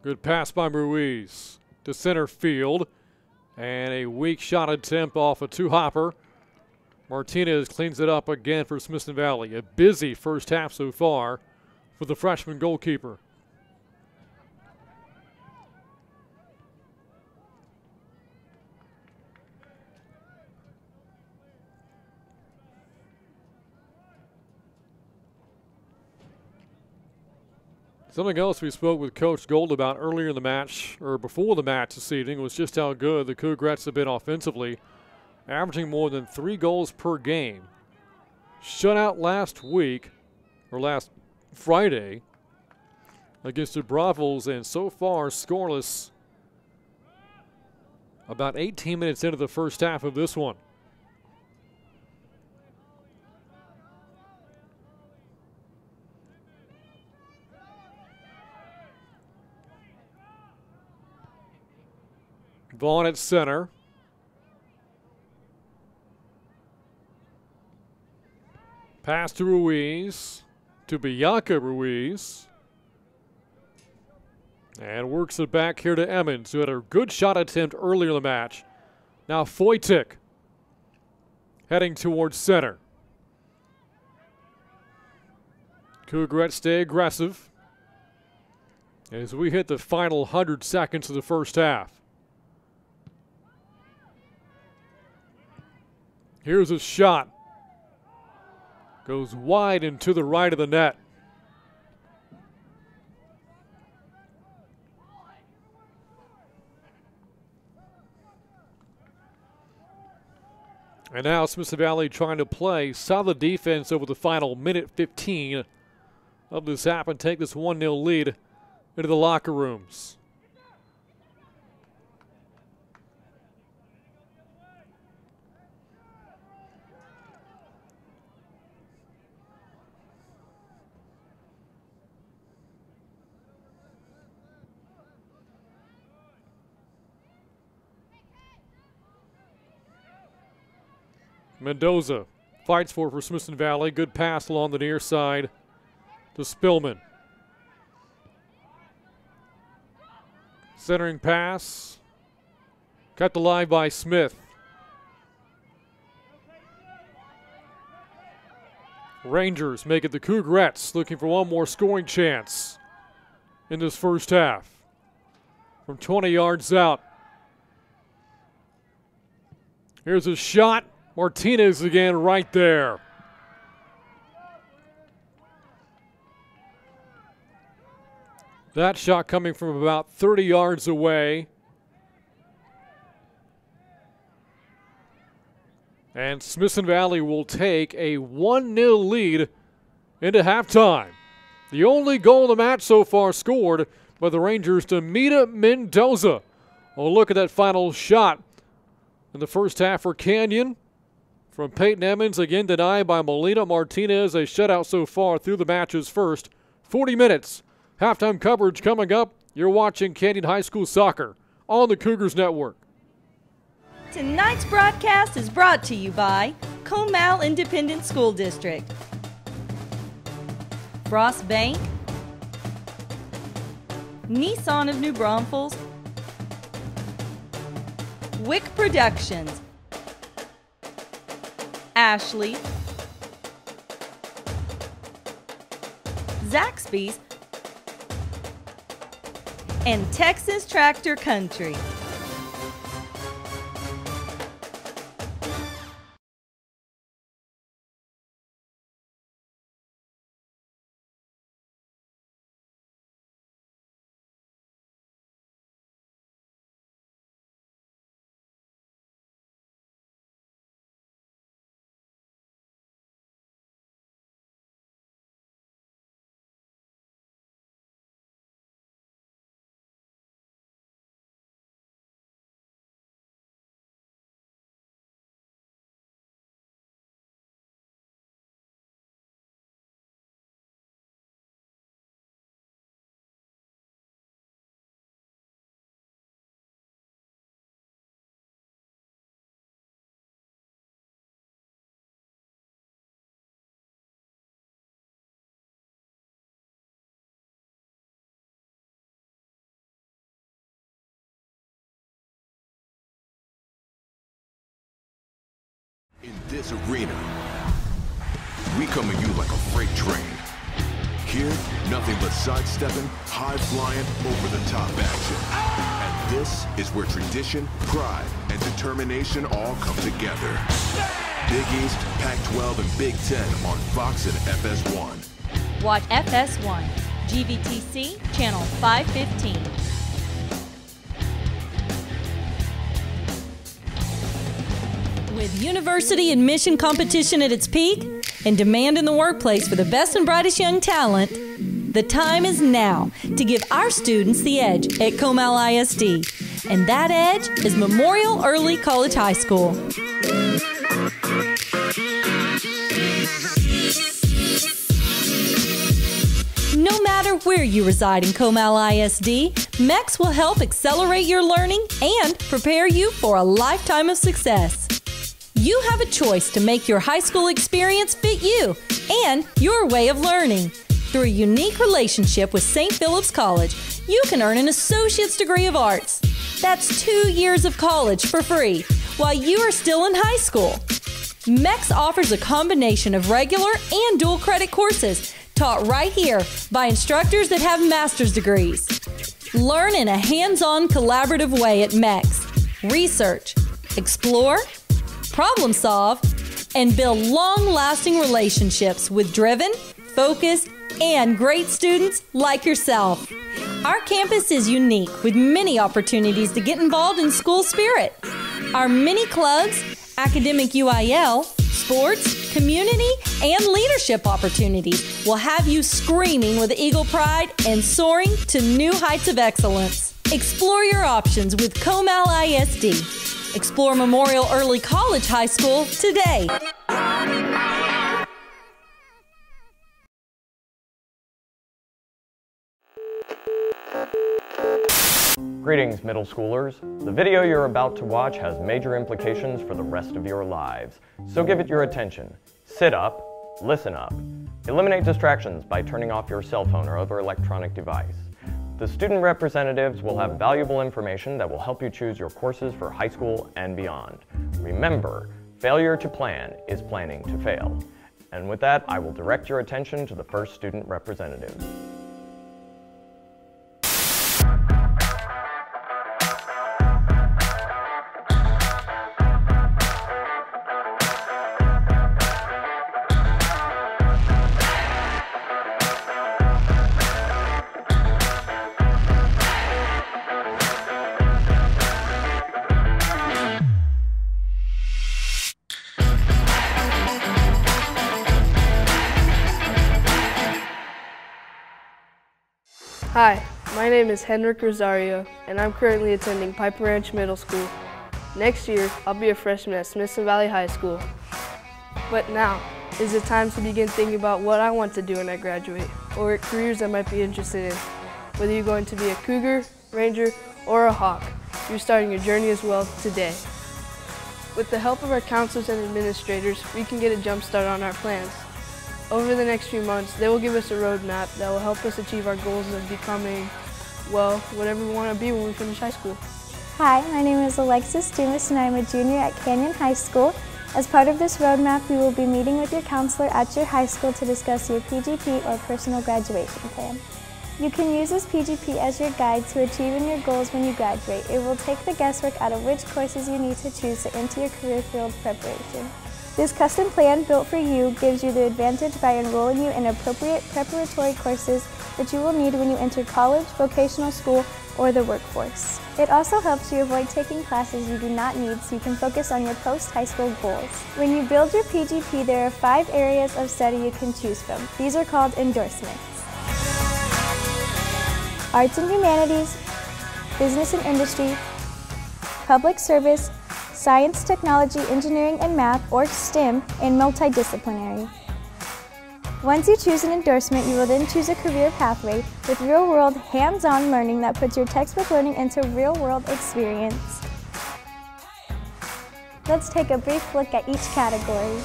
Good pass by Ruiz to center field. And a weak shot attempt off a two-hopper. Martinez cleans it up again for Smithson Valley. A busy first half so far for the freshman goalkeeper. Something else we spoke with Coach Gold about earlier in the match, or before the match this evening, was just how good the Cougarettes have been offensively, averaging more than 3 goals per game. Shutout last week, or last Friday, against the Bravos, and so far scoreless about 18 minutes into the first half of this one. Vaughn at center. Pass to Ruiz, to Bianca Ruiz. And works it back here to Emmons, who had a good shot attempt earlier in the match. Now Foytik heading towards center. Cougarettes stay aggressive as we hit the final 100 seconds of the first half. Here's a shot. Goes wide and to the right of the net. And now Smithson Valley trying to play solid defense over the final minute 15 of this half and take this 1-0 lead into the locker rooms. Mendoza fights for Smithson Valley. Good pass along the near side to Spillman. Centering pass. Cut the line by Smith. Rangers make it the Cougarettes, looking for one more scoring chance in this first half. From 20 yards out. Here's a shot. Martinez again right there. That shot coming from about 30 yards away. And Smithson Valley will take a 1-0 lead into halftime. The only goal in the match so far scored by the Rangers to Mita Mendoza. Oh, look at that final shot in the first half for Canyon. From Peyton Emmons, again denied by Melina Martinez. A shutout so far through the match's first 40 minutes. Halftime coverage coming up. You're watching Canyon High School Soccer on the Cougars Network. Tonight's broadcast is brought to you by Comal Independent School District, Frost Bank, Nissan of New Braunfels, Wick Productions, Ashley, Zaxby's, and Texas Tractor Country. this arena, we come at you like a freight train. Here, nothing but sidestepping, high-flying, over-the-top action. And this is where tradition, pride, and determination all come together. Big East, Pac-12, and Big Ten on Fox and FS1. Watch FS1, GVTC, Channel 515. With university admission competition at its peak and demand in the workplace for the best and brightest young talent, the time is now to give our students the edge at Comal ISD. And that edge is Memorial Early College High School. No matter where you reside in Comal ISD, MEX will help accelerate your learning and prepare you for a lifetime of success. You have a choice to make your high school experience fit you and your way of learning. Through a unique relationship with St. Philip's College, you can earn an associate's degree of arts. That's 2 years of college for free while you are still in high school. MEX offers a combination of regular and dual credit courses taught right here by instructors that have master's degrees. Learn in a hands-on collaborative way at MEX. Research, explore, problem solve, and build long-lasting relationships with driven, focused, and great students like yourself. Our campus is unique with many opportunities to get involved in school spirit. Our many clubs, academic UIL, sports, community, and leadership opportunities will have you screaming with eagle pride and soaring to new heights of excellence. Explore your options with Comal ISD. Explore Memorial Early College High School today. Greetings, middle schoolers. The video you're about to watch has major implications for the rest of your lives, so give it your attention. Sit up, listen up. Eliminate distractions by turning off your cell phone or other electronic device. The student representatives will have valuable information that will help you choose your courses for high school and beyond. Remember, failure to plan is planning to fail. And with that, I will direct your attention to the first student representative. Hi, my name is Henrik Rosario, and I'm currently attending Piper Ranch Middle School. Next year, I'll be a freshman at Smithson Valley High School. But now is the time to begin thinking about what I want to do when I graduate, or what careers I might be interested in. Whether you're going to be a Cougar, Ranger, or a Hawk, you're starting your journey as well today. With the help of our counselors and administrators, we can get a jump start on our plans. Over the next few months, they will give us a roadmap that will help us achieve our goals of becoming, well, whatever we want to be when we finish high school. Hi, my name is Alexis Dumas and I'm a junior at Canyon High School. As part of this roadmap, we will be meeting with your counselor at your high school to discuss your PGP or personal graduation plan. You can use this PGP as your guide to achieving your goals when you graduate. It will take the guesswork out of which courses you need to choose to enter your career field preparation. This custom plan built for you gives you the advantage by enrolling you in appropriate preparatory courses that you will need when you enter college, vocational school, or the workforce. It also helps you avoid taking classes you do not need so you can focus on your post-high school goals. When you build your PGP, there are 5 areas of study you can choose from. These are called endorsements: Arts and Humanities, Business and Industry, Public Service, Science, Technology, Engineering, and Math, or STEM, and multidisciplinary. Once you choose an endorsement, you will then choose a career pathway with real-world, hands-on learning that puts your textbook learning into real-world experience. Let's take a brief look at each category.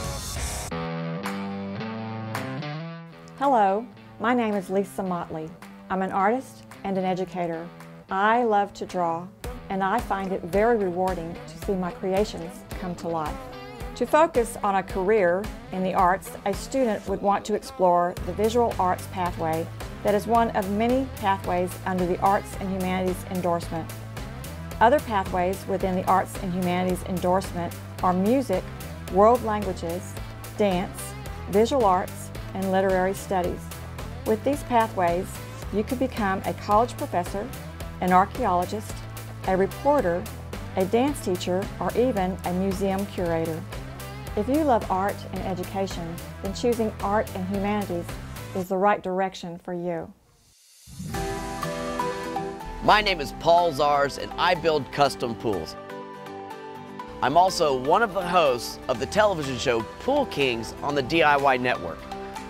Hello, my name is Lisa Motley. I'm an artist and an educator. I love to draw, and I find it very rewarding to see my creations come to life. To focus on a career in the arts, a student would want to explore the visual arts pathway that is one of many pathways under the Arts and Humanities endorsement. Other pathways within the Arts and Humanities endorsement are music, world languages, dance, visual arts, and literary studies. With these pathways, you could become a college professor, an archaeologist, a reporter, a dance teacher, or even a museum curator. If you love art and education, then choosing art and humanities is the right direction for you. My name is Paul Zars and I build custom pools. I'm also one of the hosts of the television show Pool Kings on the DIY Network.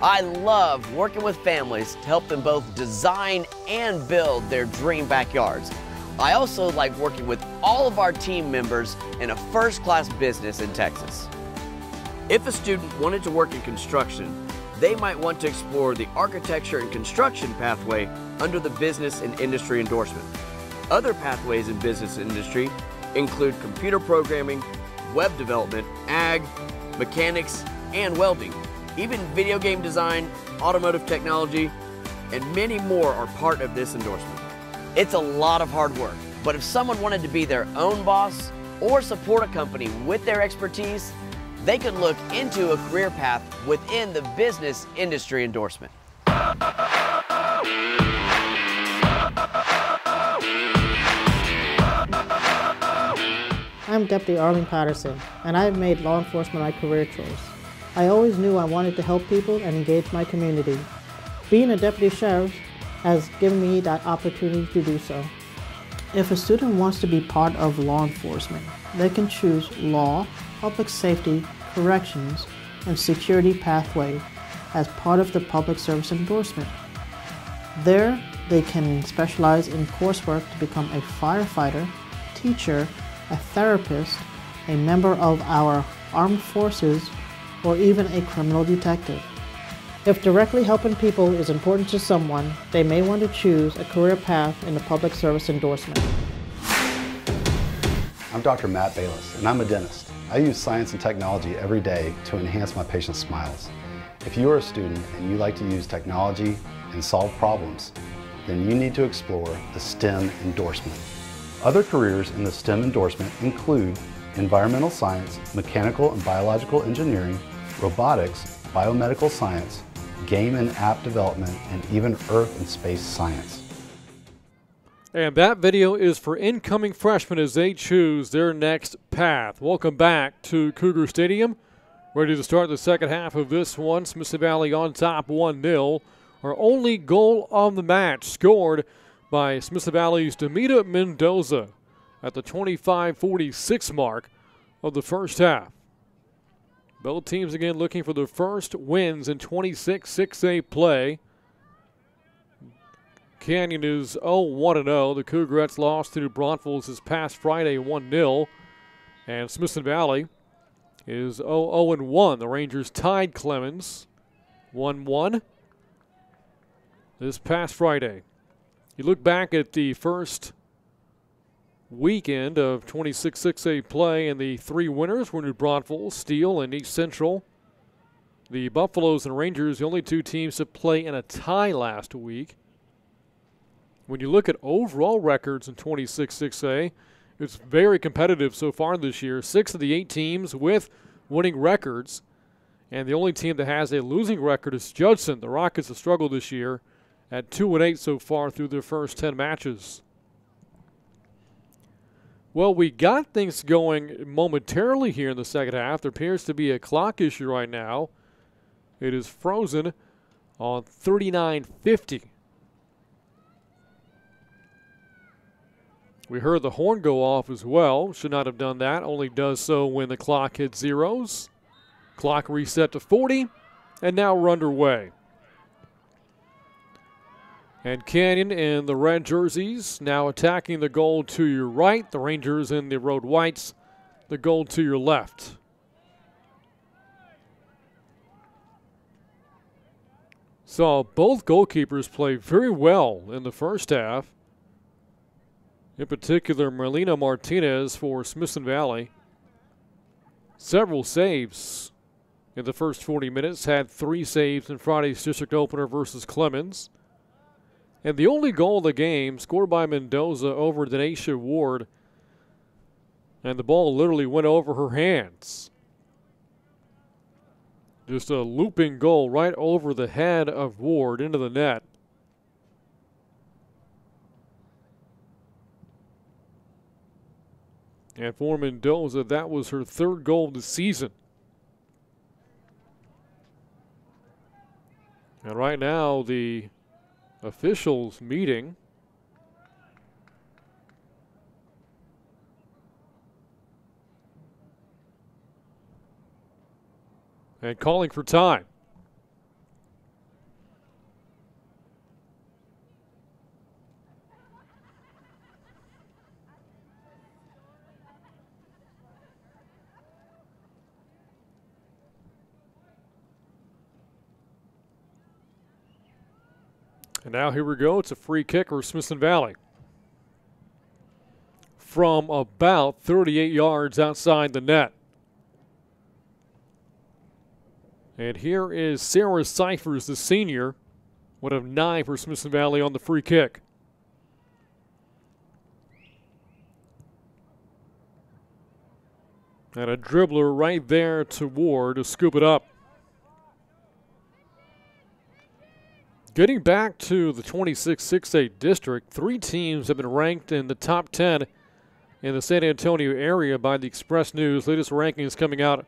I love working with families to help them both design and build their dream backyards. I also like working with all of our team members in a first-class business in Texas. If a student wanted to work in construction, they might want to explore the architecture and construction pathway under the business and industry endorsement. Other pathways in business and industry include computer programming, web development, ag, mechanics, and welding. Even video game design, automotive technology, and many more are part of this endorsement. It's a lot of hard work, but if someone wanted to be their own boss or support a company with their expertise, they could look into a career path within the business industry endorsement. I'm Deputy Arlene Patterson, and I've made law enforcement my career choice. I always knew I wanted to help people and engage my community. Being a deputy sheriff has given me that opportunity to do so. If a student wants to be part of law enforcement, they can choose law, public safety, corrections, and security pathway as part of the public service endorsement. There, they can specialize in coursework to become a firefighter, teacher, a therapist, a member of our armed forces, or even a criminal detective. If directly helping people is important to someone, they may want to choose a career path in the public service endorsement. I'm Dr. Matt Bayless, and I'm a dentist. I use science and technology every day to enhance my patients' smiles. If you are a student and you like to use technology and solve problems, then you need to explore the STEM endorsement. Other careers in the STEM endorsement include environmental science, mechanical and biological engineering, robotics, biomedical science, game and app development, and even earth and space science. And that video is for incoming freshmen as they choose their next path. Welcome back to Cougar Stadium. Ready to start the second half of this one. Smithson Valley on top 1-0. Our only goal of the match scored by Smithson Valley's Demita Mendoza at the 25-46 mark of the first half. Both teams again looking for their first wins in 26-6A play. Canyon is 0-1-0. The Cougarettes lost to New Braunfels this past Friday 1-0. And Smithson Valley is 0-1. The Rangers tied Clemens 1-1 this past Friday. You look back at the first weekend of 26-6A play, and the three winners were New Braunfels, Steele, and East Central. The Buffaloes and Rangers, the only two teams to play in a tie last week. When you look at overall records in 26-6A, it's very competitive so far this year. 6 of the 8 teams with winning records, and the only team that has a losing record is Judson. The Rockets have struggled this year at 2-8 so far through their first 10 matches. Well, we got things going momentarily here in the second half. There appears to be a clock issue right now. It is frozen on 39:50. We heard the horn go off as well. Should not have done that. Only does so when the clock hits zeros. Clock reset to 40, and now we're underway. And Canyon in the red jerseys now attacking the goal to your right. The Rangers in the road whites, the goal to your left. Saw both goalkeepers play very well in the first half. In particular, Marlena Martinez for Smithson Valley. several saves in the first 40 minutes, had 3 saves in Friday's district opener versus Clemens. And the only goal of the game scored by Mendoza over Denisha Ward, and the ball literally went over her hands. Just a looping goal right over the head of Ward into the net. And for Mendoza, that was her 3rd goal of the season. And right now, the officials meeting. And calling for time. And now here we go. It's a free kick for Smithson Valley. From about 38 yards outside the net. And here is Sarah Cyphers, the senior, 1 of 9 for Smithson Valley on the free kick. And a dribbler right there to Ward to scoop it up. Getting back to the 26-6A district, 3 teams have been ranked in the top 10 in the San Antonio area by the Express News. Latest rankings coming out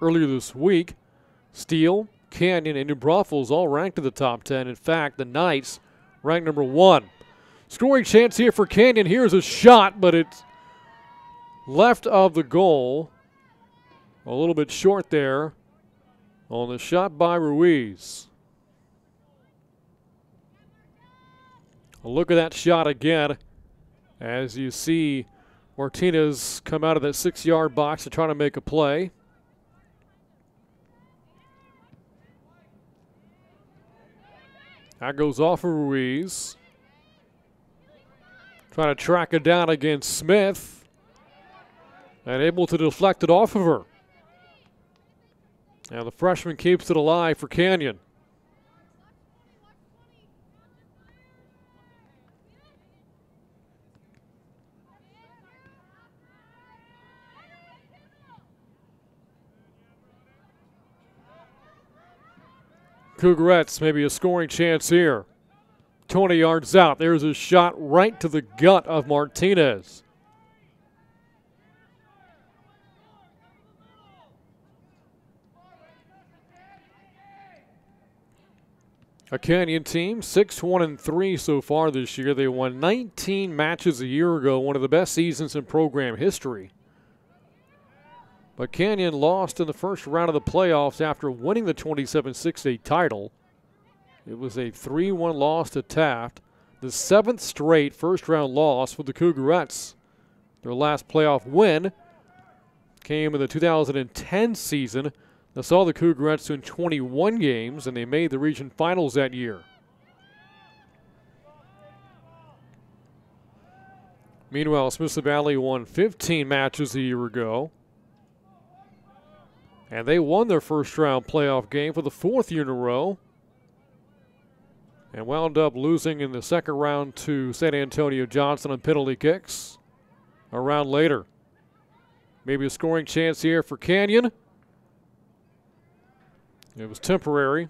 earlier this week. Steele, Canyon, and New Braunfels all ranked in the top 10. In fact, the Knights ranked number 1. Scoring chance here for Canyon. Here's a shot, but it's left of the goal. A little bit short there on the shot by Ruiz. A look at that shot again as you see Martinez come out of that 6-yard box to try to make a play. That goes off of Ruiz. Trying to track it down against Smith. And able to deflect it off of her. Now the freshman keeps it alive for Canyon. Cougarettes, maybe a scoring chance here. 20 yards out. There's a shot right to the gut of Martinez. A Canyon team, 6-1-3 so far this year. They won 19 matches a year ago, one of the best seasons in program history. But Canyon lost in the first round of the playoffs after winning the 27-6A title. It was a 3-1 loss to Taft, the 7th straight first-round loss for the Cougarettes. Their last playoff win came in the 2010 season that saw the Cougarettes win 21 games, and they made the region finals that year. Meanwhile, Smithson Valley won 15 matches a year ago. And they won their first-round playoff game for the 4th year in a row. And wound up losing in the second round to San Antonio Johnson on penalty kicks a round later. Maybe a scoring chance here for Canyon. It was temporary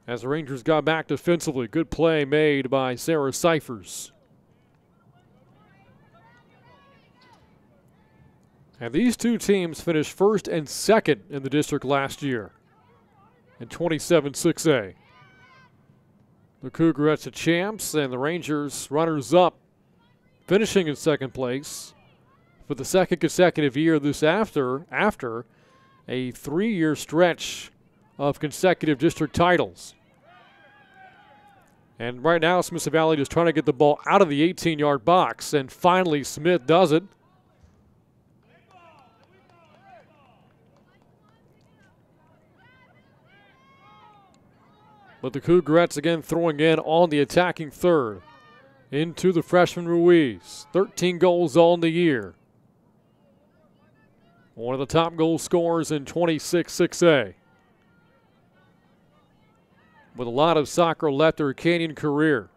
as the Rangers got back defensively. Good play made by Sarah Cyphers. And these 2 teams finished 1st and 2nd in the district last year in 27-6A. The Cougarettes are champs and the Rangers runners-up, finishing in 2nd place for the 2nd consecutive year this after a 3-year stretch of consecutive district titles. And right now, Smithson Valley just trying to get the ball out of the 18-yard box, and finally Smith does it. But the Cougarettes again throwing in on the attacking third into the freshman Ruiz. 13 goals all in the year. One of the top goal scorers in 26-6A. With a lot of soccer left in her Canyon career.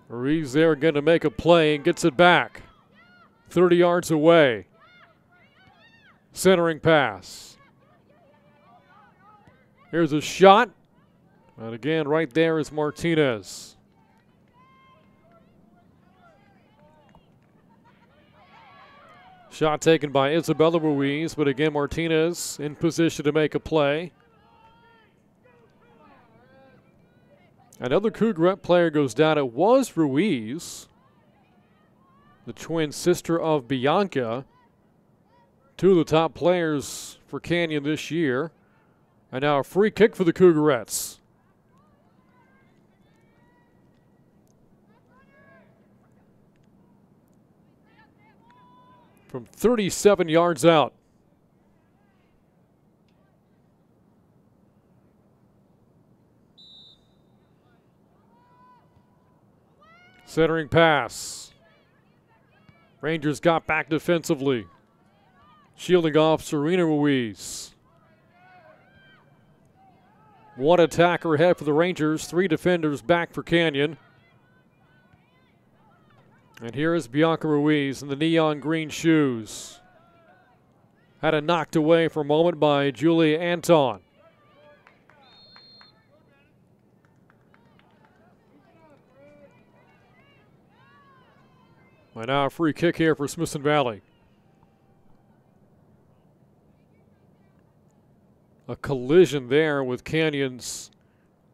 Ruiz there again to make a play and gets it back. 30 yards away. Centering pass. Here's a shot. And again, right there is Martinez. Shot taken by Isabella Ruiz, but again, Martinez in position to make a play. Another Cougarette player goes down. It was Ruiz, the twin sister of Bianca. Two of the top players for Canyon this year. And now a free kick for the Cougarettes. From 37 yards out. Centering pass. Rangers got back defensively. Shielding off Serena Ruiz. One attacker ahead for the Rangers. 3 defenders back for Canyon. And here is Bianca Ruiz in the neon green shoes. Had it knocked away for a moment by Julia Anton. And now a free kick here for Smithson Valley. A collision there with Canyon's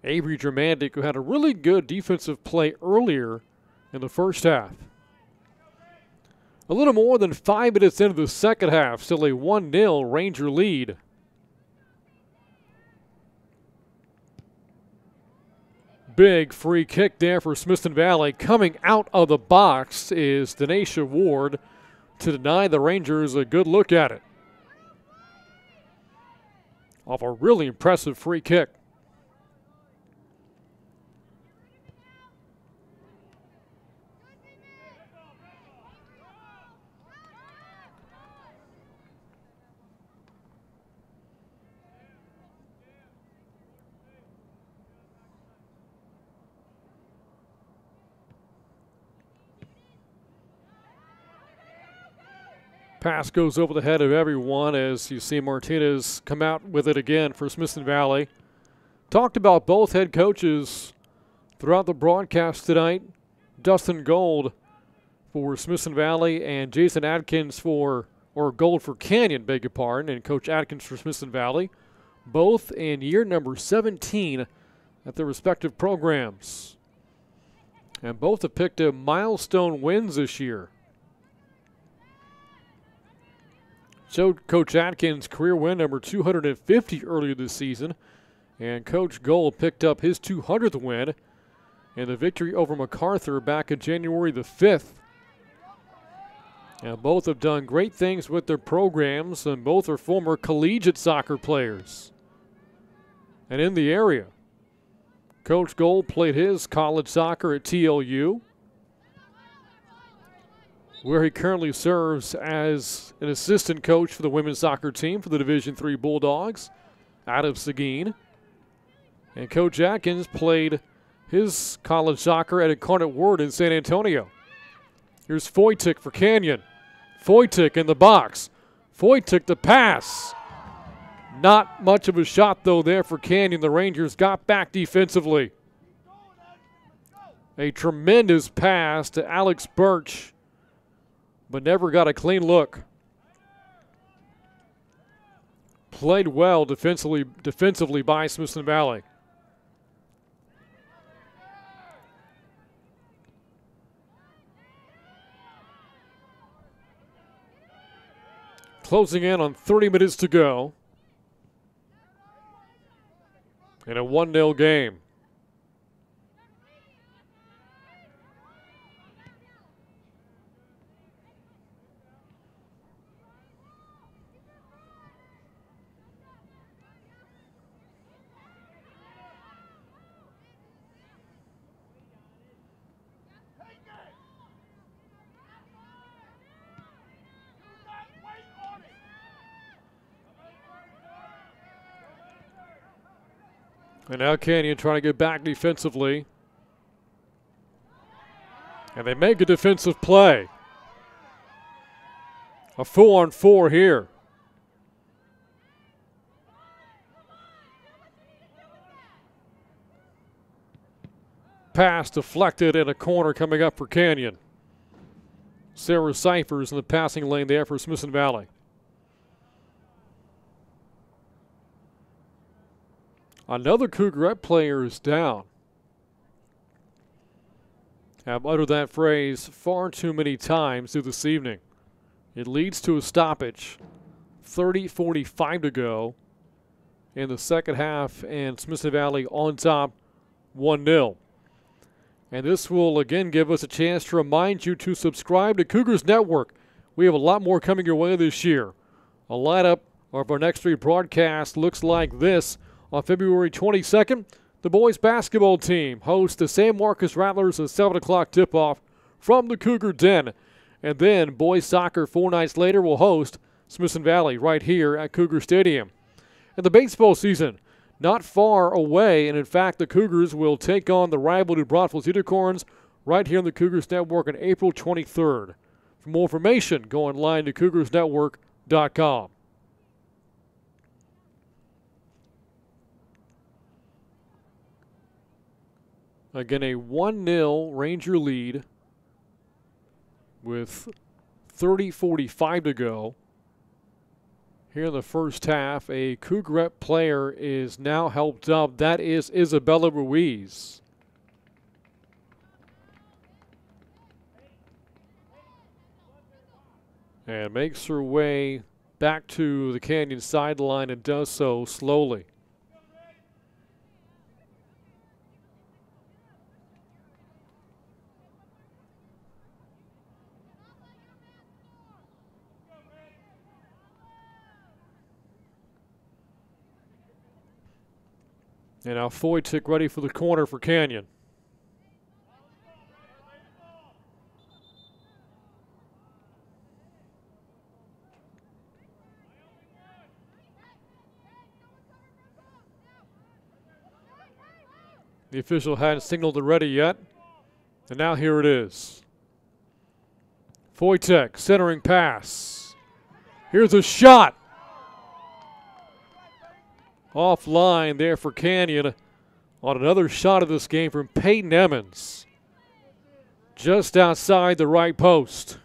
Avery Germandic, who had a really good defensive play earlier in the first half. A little more than 5 minutes into the second half, still a 1-0 Ranger lead. Big free kick there for Smithson Valley. Coming out of the box is Denisha Ward to deny the Rangers a good look at it. Off a really impressive free kick. Pass goes over the head of everyone as you see Martinez come out with it again for Smithson Valley. Talked about both head coaches throughout the broadcast tonight. Dustin Gold for Smithson Valley and Jason Atkins Gold for Canyon, beg your pardon, and Coach Atkins for Smithson Valley. Both in year number 17 at their respective programs. And both have picked up milestone wins this year. Showed Coach Atkins career win number 250 earlier this season, and Coach Gold picked up his 200th win in the victory over MacArthur back on January the 5th. And both have done great things with their programs, and both are former collegiate soccer players. And in the area, Coach Gold played his college soccer at TLU, where he currently serves as an assistant coach for the women's soccer team for the Division III Bulldogs out of Seguin. And Coach Atkins played his college soccer at Incarnate Word in San Antonio. Here's Foytik for Canyon. Foytik in the box. Foytik the pass. Not much of a shot, though, there for Canyon. The Rangers got back defensively. A tremendous pass to Alex Birch, but never got a clean look. Played well defensively by Smithson Valley. Closing in on 30 minutes to go in a 1-0 game. And now Canyon trying to get back defensively. And they make a defensive play. A 4-on-4 here. Pass deflected in a corner coming up for Canyon. Sarah Cyphers in the passing lane there for Smithson Valley. Another Cougarette player is down. Have uttered that phrase far too many times through this evening. It leads to a stoppage. 30:45 to go in the second half, and Smithson Valley on top 1-0. And this will again give us a chance to remind you to subscribe to Cougars Network. We have a lot more coming your way this year. A lineup of our next 3 broadcasts looks like this. On February 22nd, the boys basketball team hosts the San Marcos Rattlers at 7 o'clock tip-off from the Cougar Den. And then boys soccer 4 nights later will host Smithson Valley right here at Cougar Stadium. And the baseball season not far away, and in fact the Cougars will take on the rival New Braunfels Unicorns right here on the Cougars Network on April 23rd. For more information, go online to cougarsnetwork.com. Again, a 1-0 Ranger lead with 30:45 to go. Here in the first half, a Cougarette player is now helped up. That is Isabella Ruiz. And makes her way back to the Canyon sideline and does so slowly. And now Foytik ready for the corner for Canyon. The official hadn't signaled it ready yet. And now here it is. Foytik, centering pass. Here's a shot. Offline there for Canyon on another shot of this game from Peyton Emmons. Just outside the right post.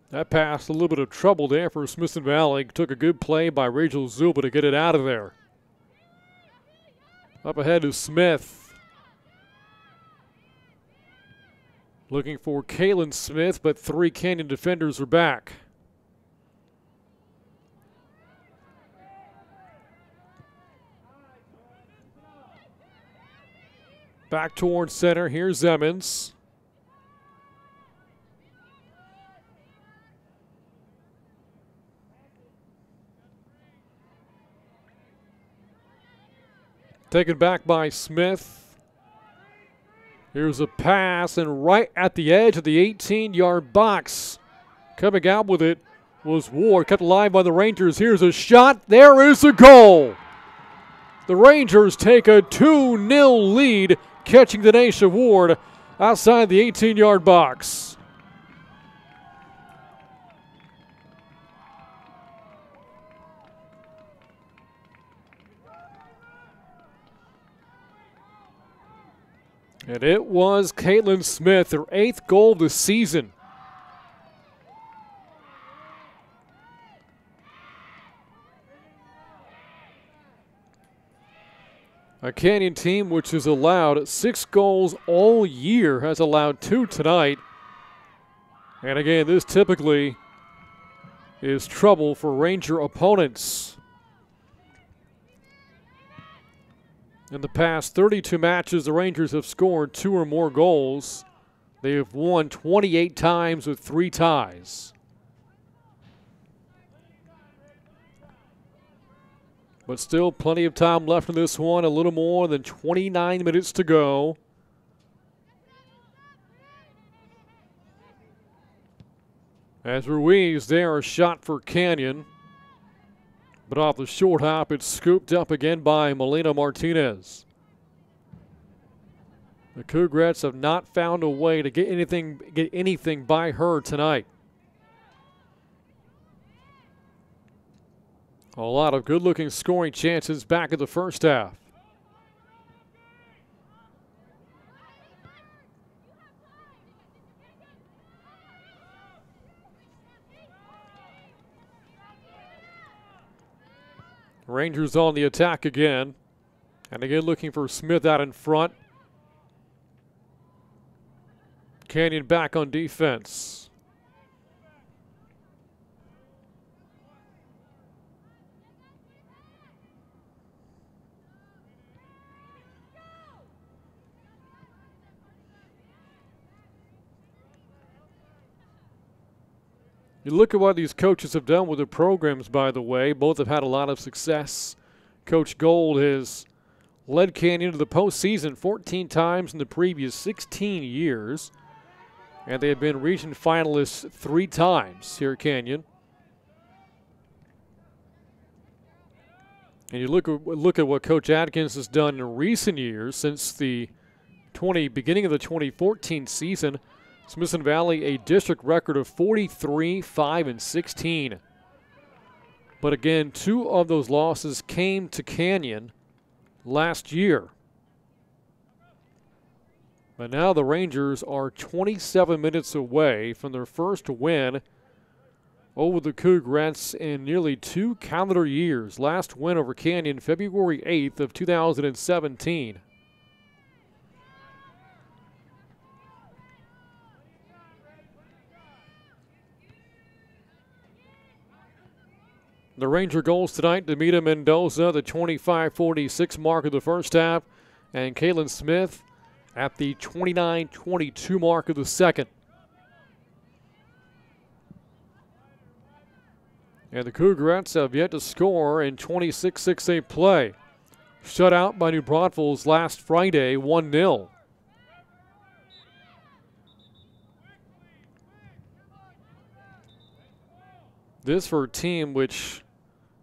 That pass, a little bit of trouble there for Smithson Valley. Took a good play by Rachel Zuba to get it out of there. Up ahead is Smith. Looking for Kaylin Smith, but 3 Canyon defenders are back. Back towards center. Here's Emmons. Taken back by Smith. Here's a pass, and right at the edge of the 18-yard box. Coming out with it was Ward, kept alive by the Rangers. Here's a shot. There is a goal. The Rangers take a 2-0 lead, catching Denisha Ward outside the 18-yard box. And it was Caitlin Smith, her 8th goal of the season. A Canyon team which has allowed 6 goals all year has allowed 2 tonight. And again, this typically is trouble for Ranger opponents. In the past 32 matches, the Rangers have scored 2 or more goals. They have won 28 times with 3 ties. But still plenty of time left in this one, a little more than 29 minutes to go. As Ruiz there, a shot for Canyon. But off the short hop, it's scooped up again by Melina Martinez. The Cougarettes have not found a way to get anything by her tonight. A lot of good-looking scoring chances back in the first half. Rangers on the attack again. And again looking for Smith out in front. Canyon back on defense. You look at what these coaches have done with their programs, by the way. Both have had a lot of success. Coach Gold has led Canyon to the postseason 14 times in the previous 16 years. And they have been region finalists 3 times here at Canyon. And you look at what Coach Adkins has done in recent years since the beginning of the 2014 season. Smithson Valley, a district record of 43-5-16. But again, 2 of those losses came to Canyon last year. But now the Rangers are 27 minutes away from their first win over the Cougarettes in nearly 2 calendar years. Last win over Canyon, February 8th of 2017. The Ranger goals tonight, Demita Mendoza, the 25-46 mark of the first half, and Kaylin Smith at the 29-22 mark of the second. And the Cougarettes have yet to score in 26-6A play. Shut out by New Braunfels last Friday, 1-0. This for a team which,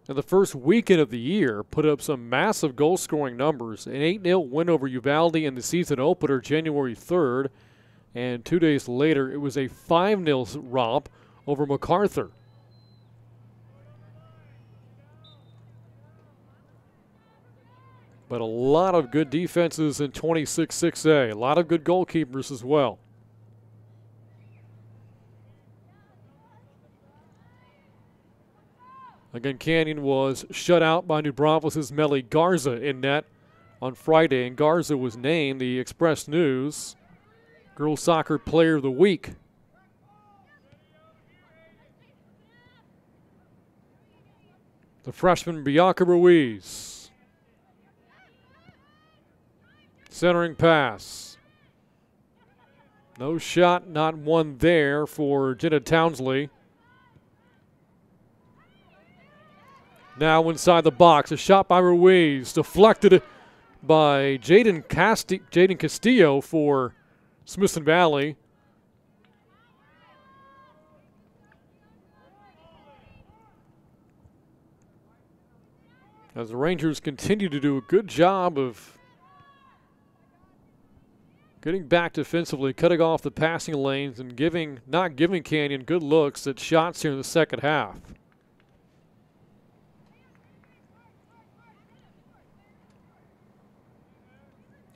in the first weekend of the year, put up some massive goal-scoring numbers. An 8-0 win over Uvalde in the season opener January 3rd. And 2 days later, it was a 5-0 romp over MacArthur. But a lot of good defenses in 26-6A. A lot of good goalkeepers as well. Again, Canyon was shut out by New Braunfels' Melly Garza in net on Friday, and Garza was named the Express News Girls Soccer Player of the Week. The freshman Bianca Ruiz. Centering pass. No shot, not one there for Jenna Townsley. Now inside the box, a shot by Ruiz, deflected by Jaden Castillo for Smithson Valley. As the Rangers continue to do a good job of getting back defensively, cutting off the passing lanes and not giving Canyon good looks at shots here in the second half.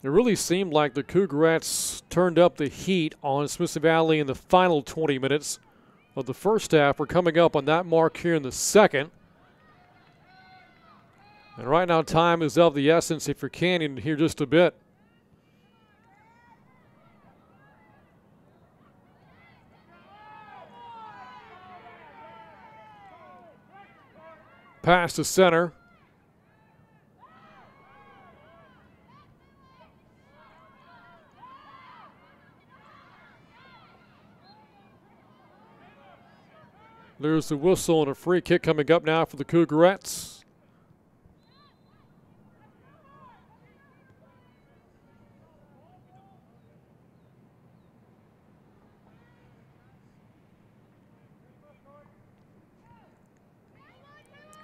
It really seemed like the Cougarettes turned up the heat on Smithson Valley in the final 20 minutes of the first half. We're coming up on that mark here in the second. And right now time is of the essence if you're Canyon here just a bit. Pass to center. There's the whistle and a free kick coming up now for the Cougarettes.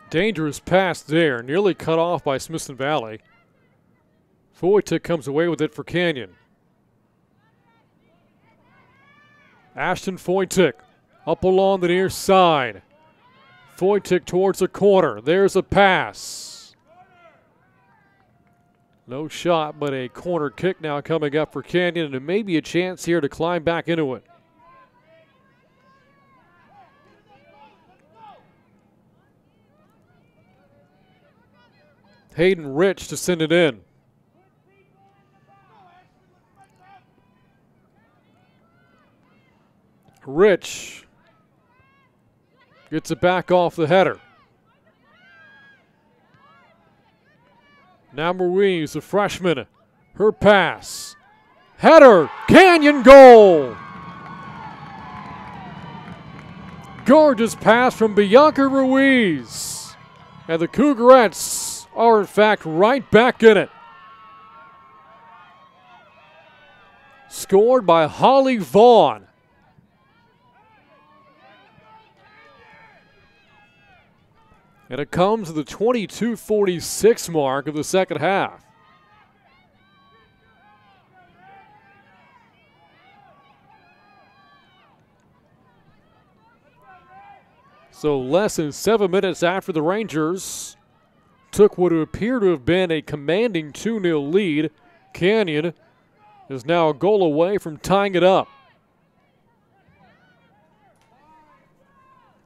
Dangerous pass there, nearly cut off by Smithson Valley. Foytik comes away with it for Canyon. Ashton Foytik up along the near side. Foytik towards the corner. There's a pass. No shot, but a corner kick now coming up for Canyon, and it may be a chance here to climb back into it. Hayden Rich to send it in. Rich gets it back off the header. Now Ruiz, the freshman, her pass. Header, Canyon goal. Gorgeous pass from Bianca Ruiz. And the Cougarettes are in fact right back in it. Scored by Holly Vaughn. And it comes to the 22:46 mark of the second half. So less than 7 minutes after the Rangers took what would appear to have been a commanding 2-0 lead, Canyon is now a goal away from tying it up.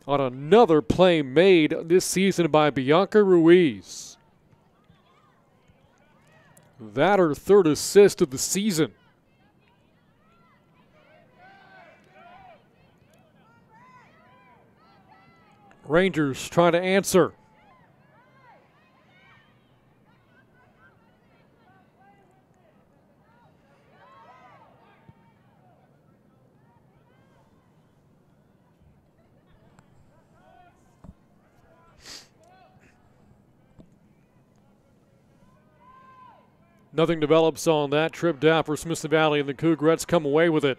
On another play made this season by Bianca Ruiz. That her third assist of the season. Rangers trying to answer. Nothing develops on that trip down for Smithson Valley, and the Cougarettes come away with it.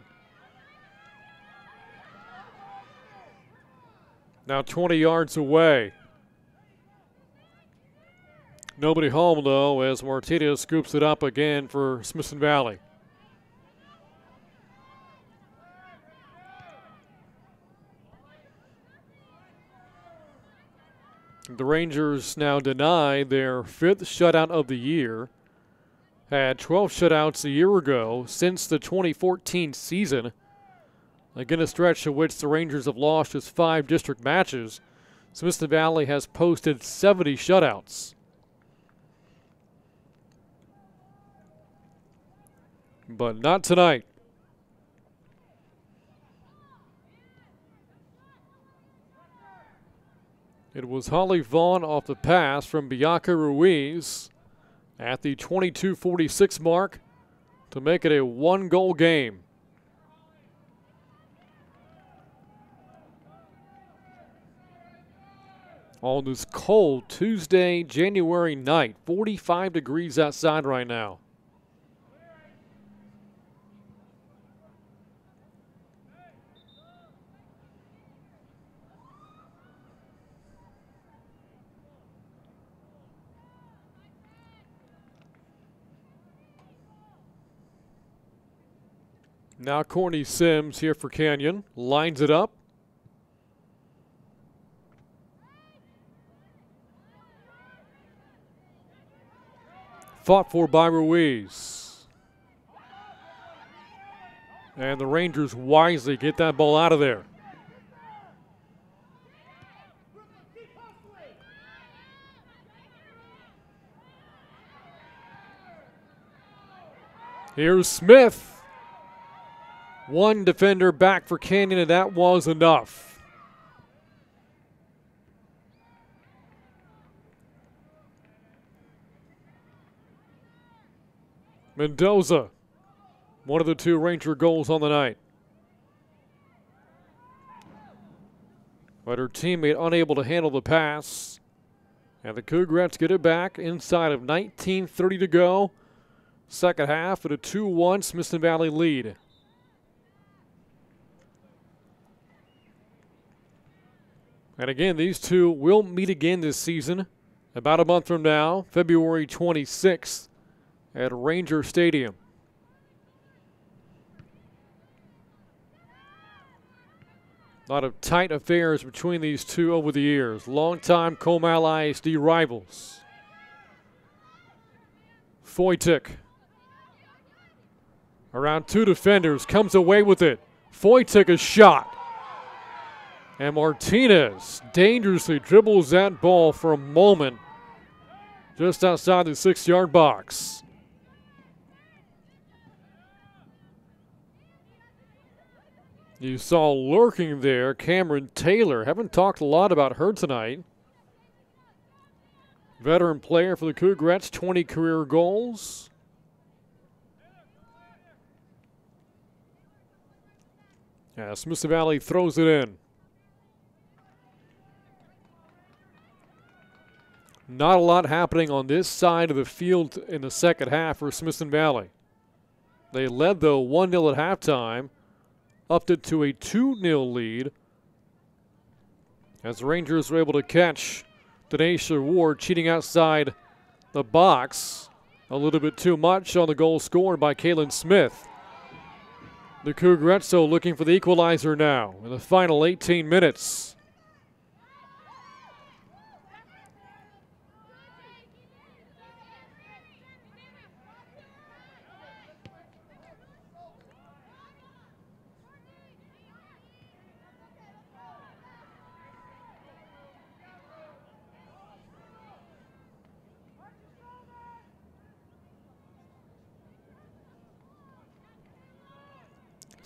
Now 20 yards away. Nobody home, though, as Martinez scoops it up again for Smithson Valley. The Rangers now deny their 5th shutout of the year. Had 12 shutouts a year ago since the 2014 season. Again, a stretch in which the Rangers have lost just 5 district matches. Smithson Valley has posted 70 shutouts. But not tonight. It was Holly Vaughn off the pass from Bianca Ruiz at the 22:46 mark to make it a 1-goal game. On this cold Tuesday, January night, 45 degrees outside right now. Now Courtney Sims here for Canyon, lines it up. Fought for by Ruiz. And the Rangers wisely get that ball out of there. Here's Smith. One defender back for Canyon, and that was enough. Mendoza, one of the 2 Ranger goals on the night. But her teammate unable to handle the pass. And the Cougarettes get it back inside of 19:30 to go. Second half at a 2-1 Smithson Valley lead. And again, these two will meet again this season about a month from now, February 26th at Ranger Stadium. A lot of tight affairs between these two over the years. Longtime Comal ISD rivals. Foytik. Around two defenders, comes away with it. Foytik a shot. And Martinez dangerously dribbles that ball for a moment just outside the 6-yard box. You saw lurking there Cameron Taylor. Haven't talked a lot about her tonight. Veteran player for the Cougarettes, 20 career goals. Yeah, Smithson Valley throws it in. Not a lot happening on this side of the field in the second half for Smithson Valley. They led, though, 1-0 at halftime, upped it to a 2-0 lead as the Rangers were able to catch Denasia Ward cheating outside the box. A little bit too much on the goal scored by Kaylin Smith. The Cougarettes, though, looking for the equalizer now in the final 18 minutes.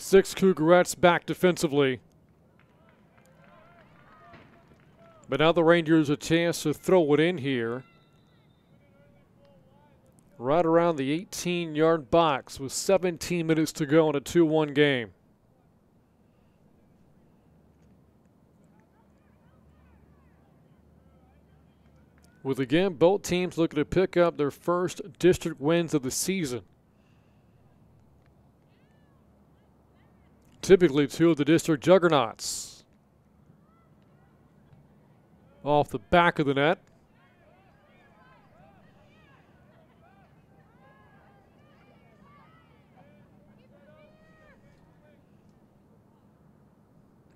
Six Cougarettes back defensively. But now the Rangers a chance to throw it in here. Right around the 18-yard box with 17 minutes to go in a 2-1 game. With again both teams looking to pick up their first district wins of the season. Typically two of the district juggernauts. Off the back of the net.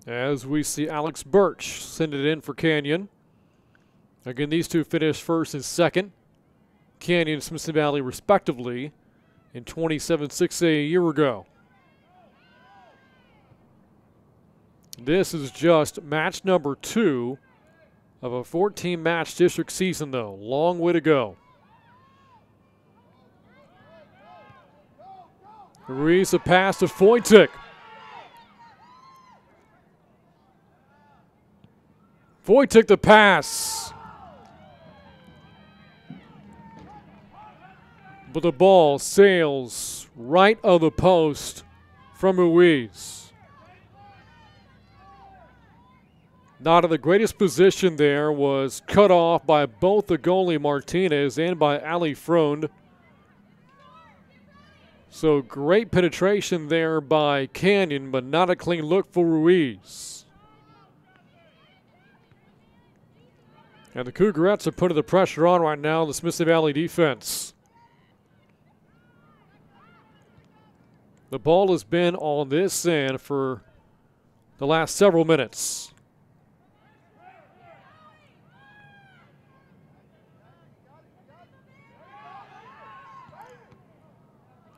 As we see Alex Birch send it in for Canyon. Again, these two finished first and second. Canyon and Smithson Valley respectively in 27-6A a year ago. This is just match number 2 of a 14-match district season, though. Long way to go. Ruiz a pass to Foytik. Foytik the pass. But the ball sails right of the post from Ruiz. Not in the greatest position there, was cut off by both the goalie Martinez and by Ali Frond. So great penetration there by Canyon, but not a clean look for Ruiz. And the Cougarettes are putting the pressure on right now, the Smithson Valley defense. The ball has been on this end for the last several minutes.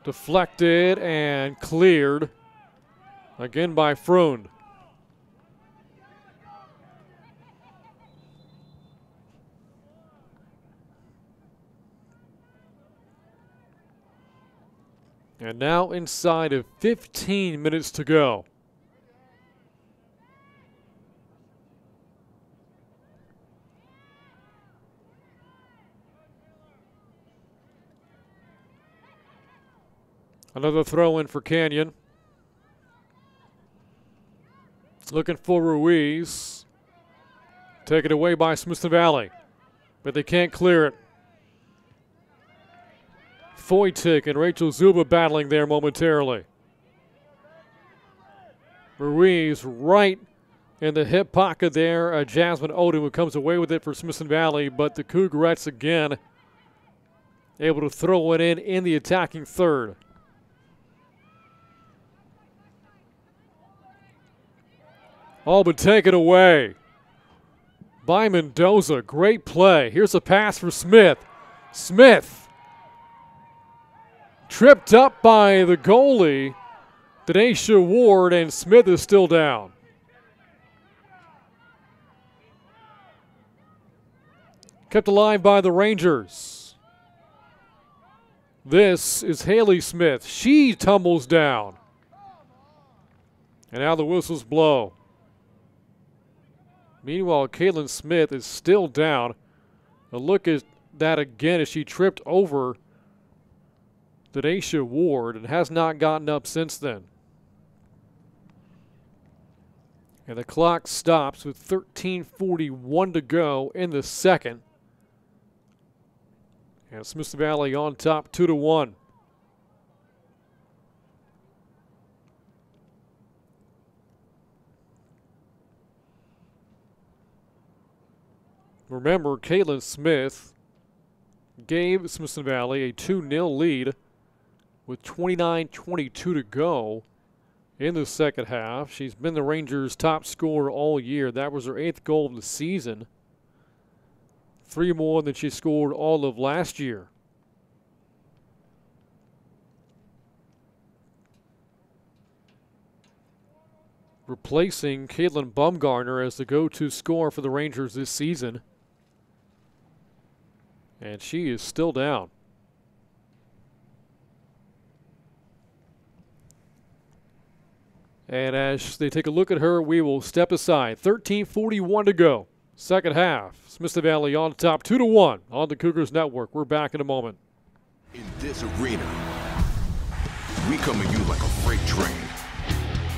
Deflected and cleared again by Frond. And now inside of 15 minutes to go. Another throw in for Canyon. Looking for Ruiz. Taken away by Smithson Valley, but they can't clear it. Foytik and Rachel Zuba battling there momentarily. Ruiz right in the hip pocket there. Jasmine Odom, who comes away with it for Smithson Valley, but the Cougarettes again able to throw it in the attacking third. All but taken away by Mendoza. Great play. Here's a pass for Smith. Smith tripped up by the goalie, Denasia Ward, and Smith is still down. Kept alive by the Rangers. This is Haley Smith. She tumbles down. And now the whistles blow. Meanwhile, Caitlin Smith is still down. A look at that again as she tripped over Denasia Ward and has not gotten up since then. And the clock stops with 13:41 to go in the second. And Smithson Valley on top 2-1. Remember, Caitlin Smith gave Smithson Valley a 2-0 lead with 29:22 to go in the second half. She's been the Rangers' top scorer all year. That was her 8th goal of the season. 3 more than she scored all of last year. Replacing Caitlin Bumgarner as the go-to scorer for the Rangers this season. And she is still down. And as they take a look at her, we will step aside. 13:41 to go. Second half. Smithson Valley on top 2-1 on the Cougars Network. We're back in a moment. In this arena, we come at you like a freight train.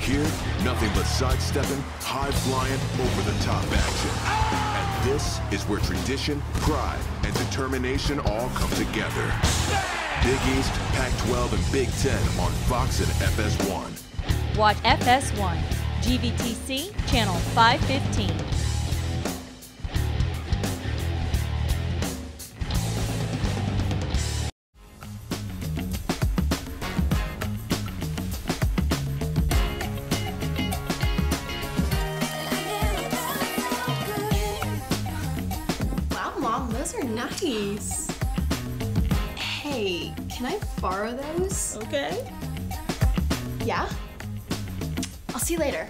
Here, nothing but sidestepping, high-flying, over-the-top action. And this is where tradition, pride, and determination all come together. Big East, Pac-12, and Big Ten on Fox and FS1. Watch FS1, GVTC, Channel 515. Wow, Mom, those are nice. Hey, can I borrow those? Okay. Yeah? I'll see you later.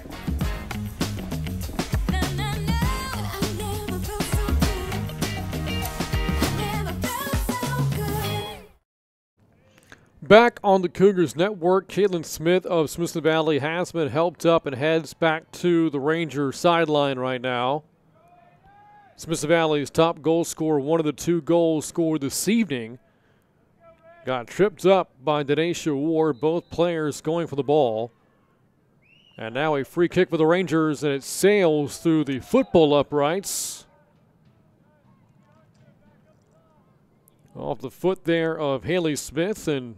Back on the Cougars Network, Caitlin Smith of Smithson Valley has been helped up and heads back to the Ranger sideline right now. Smithson Valley's top goal scorer, one of the 2 goals scored this evening, got tripped up by Denasia Ward, both players going for the ball. And now a free kick for the Rangers, and it sails through the football uprights. Off the foot there of Haley Smith, and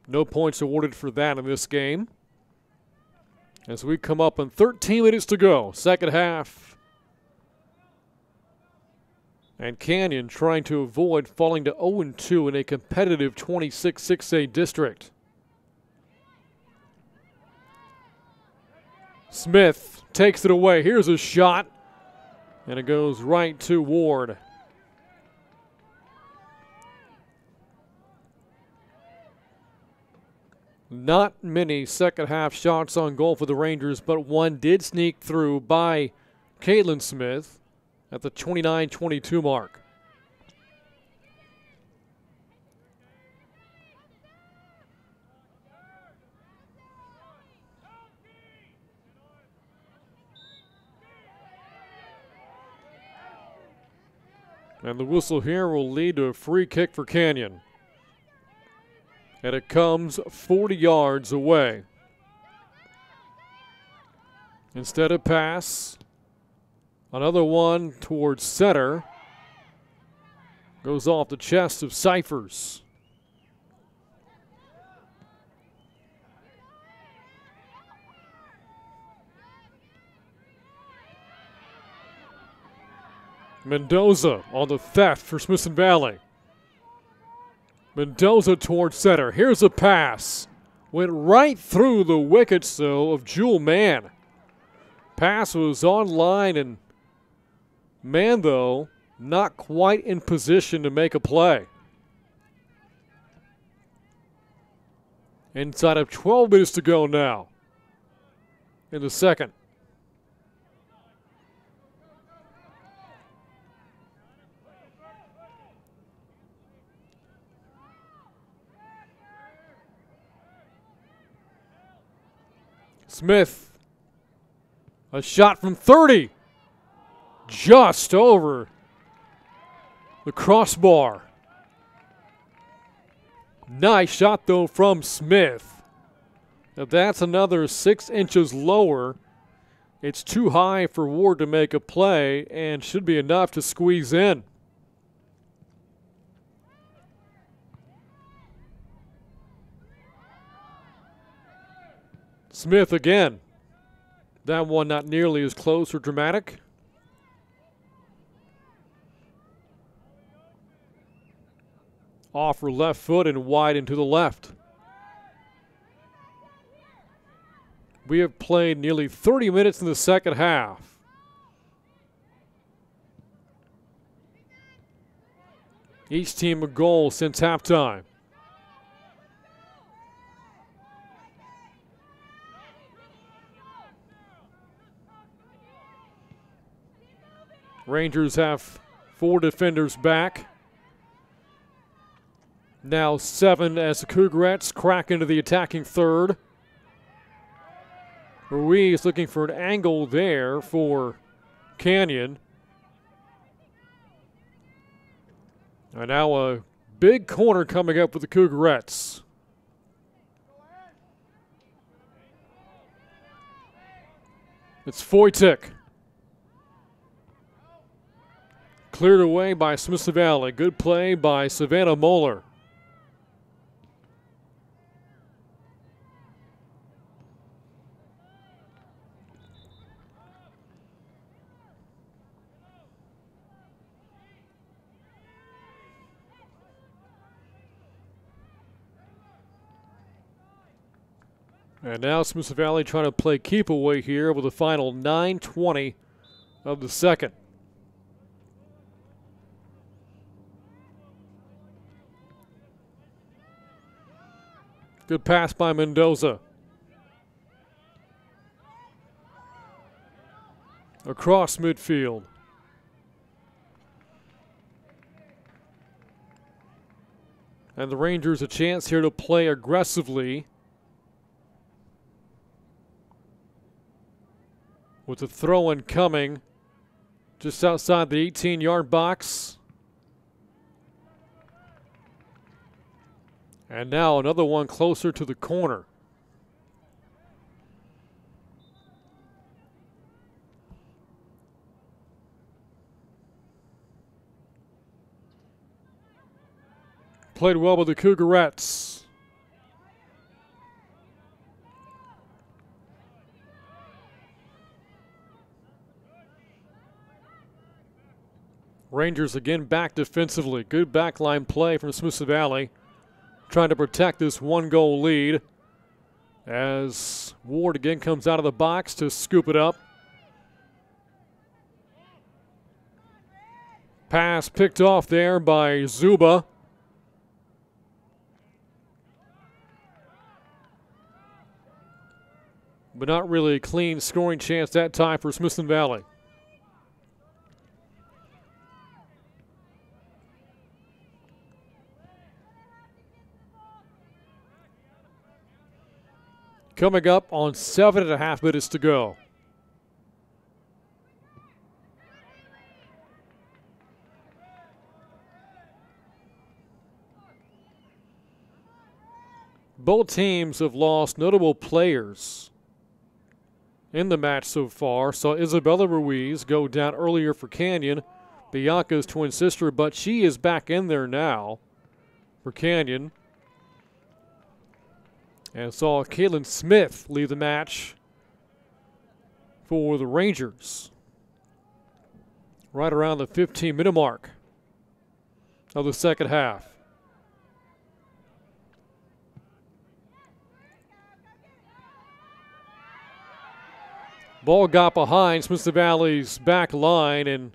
no points awarded for that in this game. As we come up on 13 minutes to go, second half. And Canyon trying to avoid falling to 0-2 in a competitive 26-6A district. Smith takes it away. Here's a shot, and it goes right to Ward. Not many second half shots on goal for the Rangers, but one did sneak through by Caitlin Smith at the 29-22 mark. And the whistle here will lead to a free kick for Canyon. And it comes 40 yards away. Instead of pass, another one towards center. Goes off the chest of Cyphers. Mendoza on the theft for Smithson Valley. Mendoza towards center. Here's a pass. Went right through the wickets, though, of Jewel Mann. Pass was on line, and Mann, though, not quite in position to make a play. Inside of 12 minutes to go now in the second. Smith, a shot from 30, just over the crossbar. Nice shot, though, from Smith. If that's another 6 inches lower, it's too high for Ward to make a play and should be enough to squeeze in. Smith again. That one not nearly as close or dramatic. Off her left foot and wide into the left. We have played nearly 30 minutes in the second half. Each team a goal since halftime. Rangers have 4 defenders back. Now 7 as the Cougarettes crack into the attacking third. Ruiz looking for an angle there for Canyon. And now a big corner coming up for the Cougarettes. It's Foytik. Cleared away by Smithson Valley. Good play by Savannah Moeller. And now Smithson Valley trying to play keep away here with the final 9:20 of the second. Good pass by Mendoza. Across midfield. And the Rangers a chance here to play aggressively. With the throw-in coming just outside the 18-yard box. And now another one closer to the corner. Played well by the Cougarettes. Rangers again back defensively. Good backline play from Smithson Valley. Trying to protect this 1-goal lead as Ward again comes out of the box to scoop it up. Pass picked off there by Zuba. But not really a clean scoring chance that time for Smithson Valley. Coming up on 7.5 minutes to go. Both teams have lost notable players in the match so far. Saw Isabella Ruiz go down earlier for Canyon, Bianca's twin sister, but she is back in there now for Canyon. And saw Caitlin Smith leave the match for the Rangers. right around the 15-minute mark of the second half. Ball got behind Smithson Valley's back line, and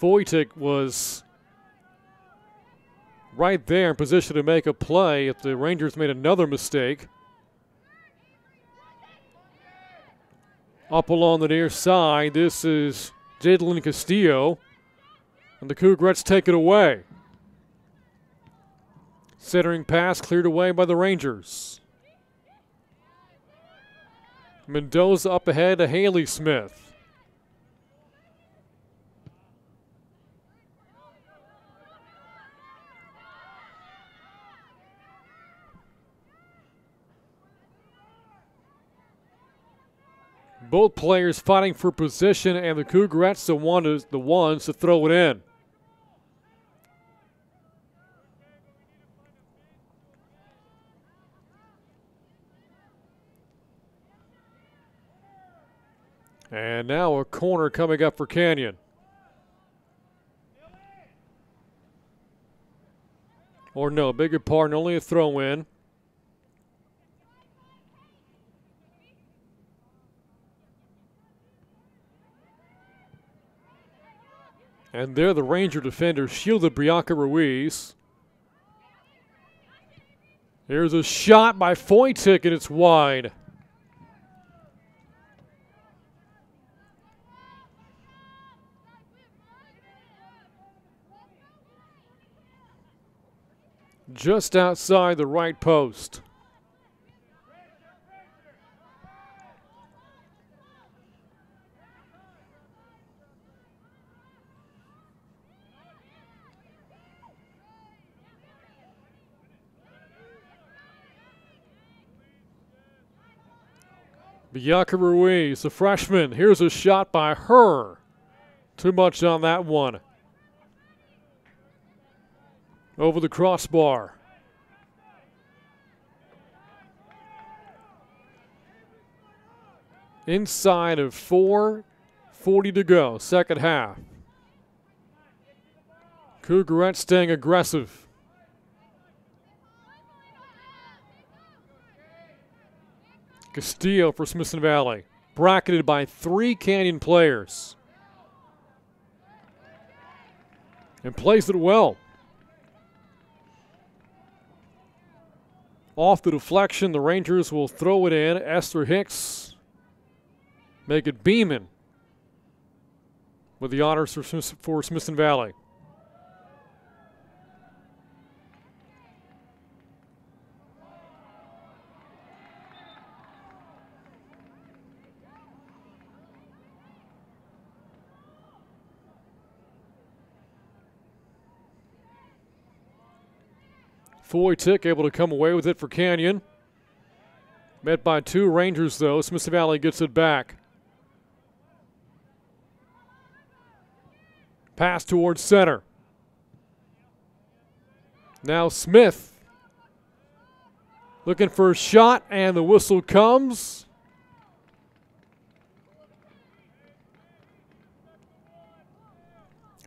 Foytik was right there in position to make a play if the Rangers made another mistake. Up along the near side, this is Jadlyn Castillo, and the Cougarettes take it away. Centering pass cleared away by the Rangers. Mendoza up ahead to Haley Smith. Both players fighting for position, and the Cougarettes the ones to throw it in. And now a corner coming up for Canyon. Or no, beg your pardon, only a throw in. And there the Ranger defender shielded Bianca Ruiz. Here's a shot by Foytik, and it's wide. Just outside the right post. Bianca Ruiz, the freshman. Here's a shot by her. Too much on that one. Over the crossbar. Inside of 4:40 to go, second half. Cougarette staying aggressive. Castillo for Smithson Valley, bracketed by 3 Canyon players. And plays it well. Off the deflection, the Rangers will throw it in. Esther Hicks make it Beeman with the honors for Smithson Valley. Foytik able to come away with it for Canyon. Met by 2 Rangers, though. Smithson Valley gets it back. Pass towards center. Now Smith looking for a shot, and the whistle comes.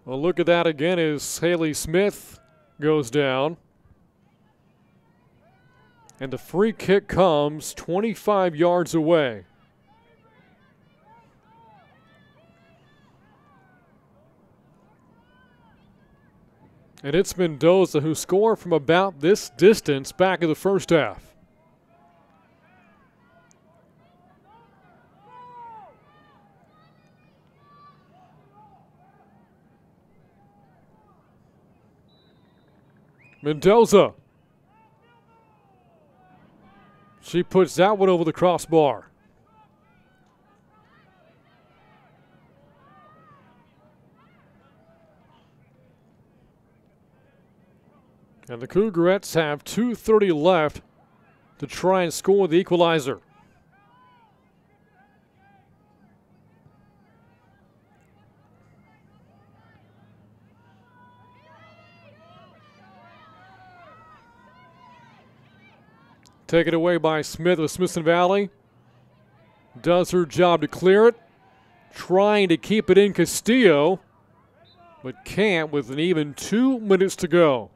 Well, look at that again as Haley Smith goes down. And the free kick comes 25 yards away. And it's Mendoza who scored from about this distance back in the first half. Mendoza. She puts that one over the crossbar. And the Cougarettes have 2:30 left to try and score the equalizer. Taken away by Smith of Smithson Valley. Does her job to clear it. Trying to keep it in Castillo. but can't with an even 2 minutes to go.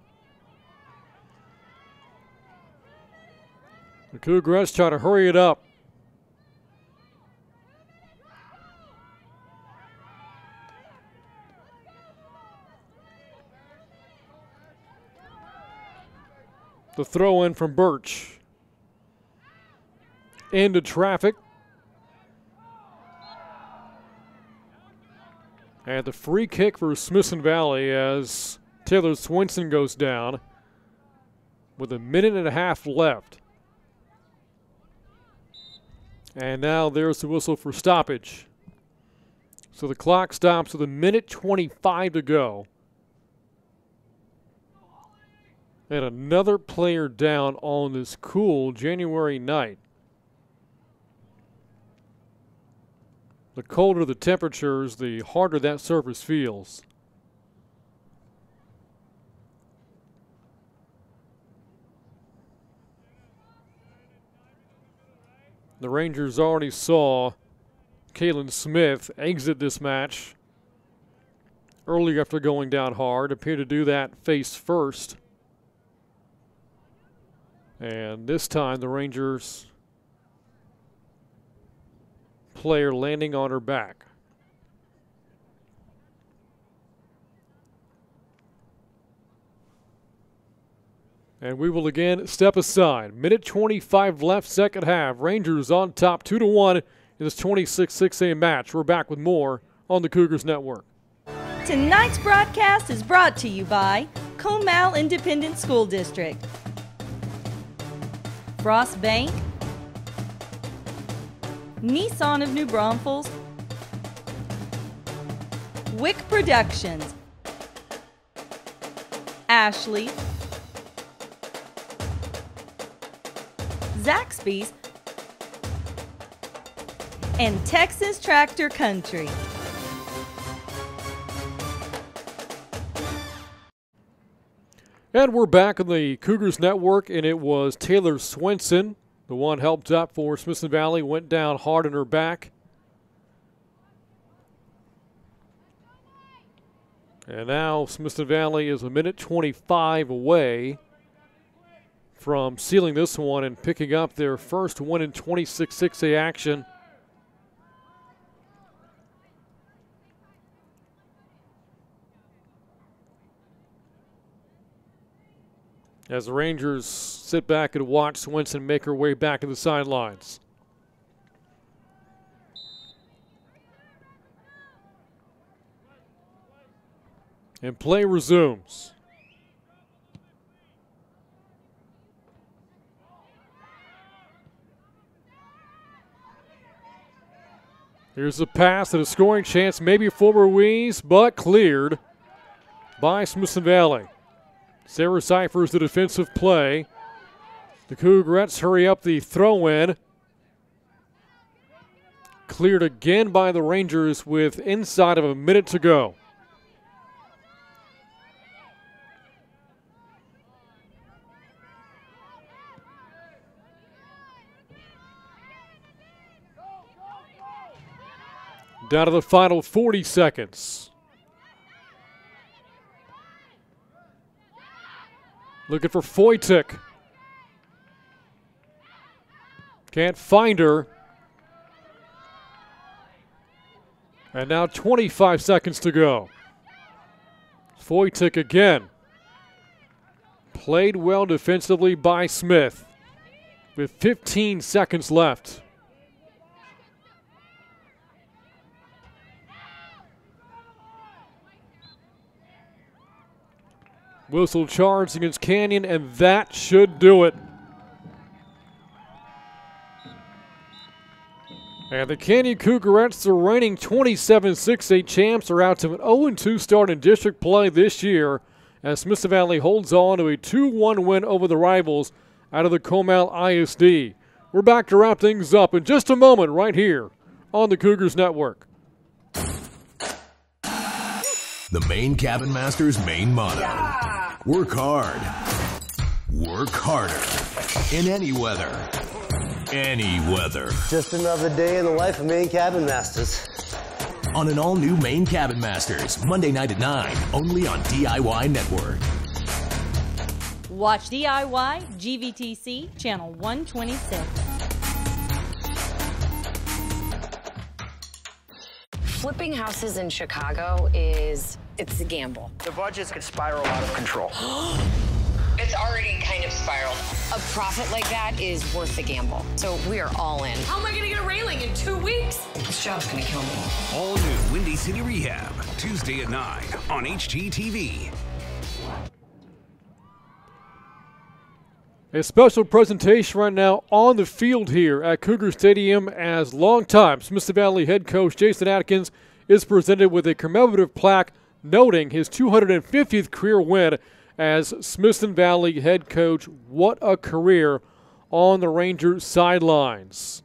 The Cougarettes try to hurry it up. The throw in from Birch. Into traffic. And the free kick for Smithson Valley as Taylor Swinson goes down with 1.5 minutes left. And now there's the whistle for stoppage. So the clock stops with 1:25 to go. And another player down on this cool January night. The colder the temperatures, the harder that surface feels. The Rangers already saw Kalen Smith exit this match earlier after going down hard. Appeared to do that face first. And this time the Rangers player landing on her back. And we will again step aside. 1:25 left, second half. Rangers on top 2-1 in this 26-6A match. We're back with more on the Cougars Network. Tonight's broadcast is brought to you by Comal Independent School District, Frost Bank, Nissan of New Braunfels, Wick Productions, Ashley, Zaxby's, and Texas Tractor Country. And we're back on the Cougars Network, and it was Taylor Swinson, the one helped up for Smithson Valley, went down hard on her back. And now Smithson Valley is 1:25 away from sealing this one and picking up their first win in 26-6A action. As the Rangers sit back and watch Swinson make her way back to the sidelines. And play resumes. Here's a pass and a scoring chance, maybe for Ruiz, but cleared by Smithson Valley. Sarah Cyphers the defensive play. The Cougarettes hurry up the throw-in. Cleared again by the Rangers with inside of a minute to go. Down to the final 40 seconds. Looking for Foytik. Can't find her. And now 25 seconds to go. Foytik again. Played well defensively by Smith with 15 seconds left. Whistle charged against Canyon, and that should do it. And the Canyon Cougarettes, the reigning 27-6A champs, are out to an 0-2 start in district play this year as Smithson Valley holds on to a 2-1 win over the rivals out of the Comal ISD. We're back to wrap things up in just a moment right here on the Cougars Network. The Maine Cabin Master's main motto. Work hard. Work harder. In any weather. Any weather. Just another day in the life of Maine Cabin Masters. on an all-new Maine Cabin Masters, Monday night at 9, only on DIY Network. Watch DIY GVTC Channel 126. Flipping houses in Chicago it's a gamble. The budgets could spiral out of control. It's already kind of spiraled. A profit like that is worth the gamble. So we are all in. How am I going to get a railing in 2 weeks? This job's going to kill me. All new Windy City Rehab, Tuesday at 9 on HGTV. A special presentation right now on the field here at Cougar Stadium as longtime Smithson Valley head coach Jason Atkins is presented with a commemorative plaque noting his 250th career win as Smithson Valley head coach. What a career on the Rangers sidelines.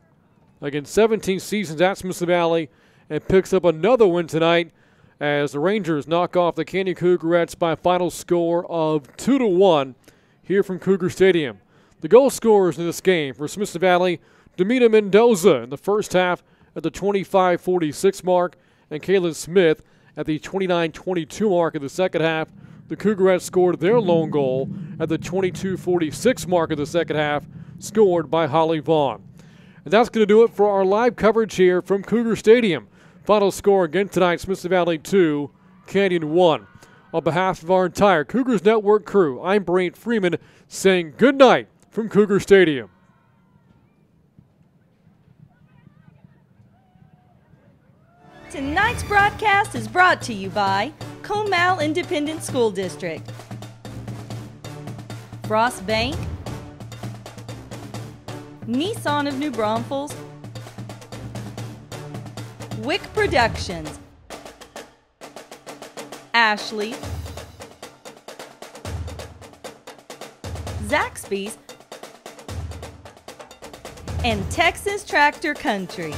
Again, 17 seasons at Smithson Valley, and picks up another win tonight as the Rangers knock off the Canyon Cougarettes by a final score of 2-1 here from Cougar Stadium. The goal scorers in this game for Smithson Valley, Demita Mendoza in the first half at the 25-46 mark, and Kaylin Smith at the 29-22 mark in the second half. The Cougarettes scored their lone goal at the 22-46 mark of the second half, scored by Holly Vaughn. And that's going to do it for our live coverage here from Cougar Stadium. Final score again tonight, Smithson Valley 2, Canyon 1. On behalf of our entire Cougars Network crew, I'm Brant Freeman saying good night from Cougar Stadium. Tonight's broadcast is brought to you by Comal Independent School District, Frost Bank, Nissan of New Braunfels, Wick Productions, Ashley, Zaxby's, and Texas Tractor Country.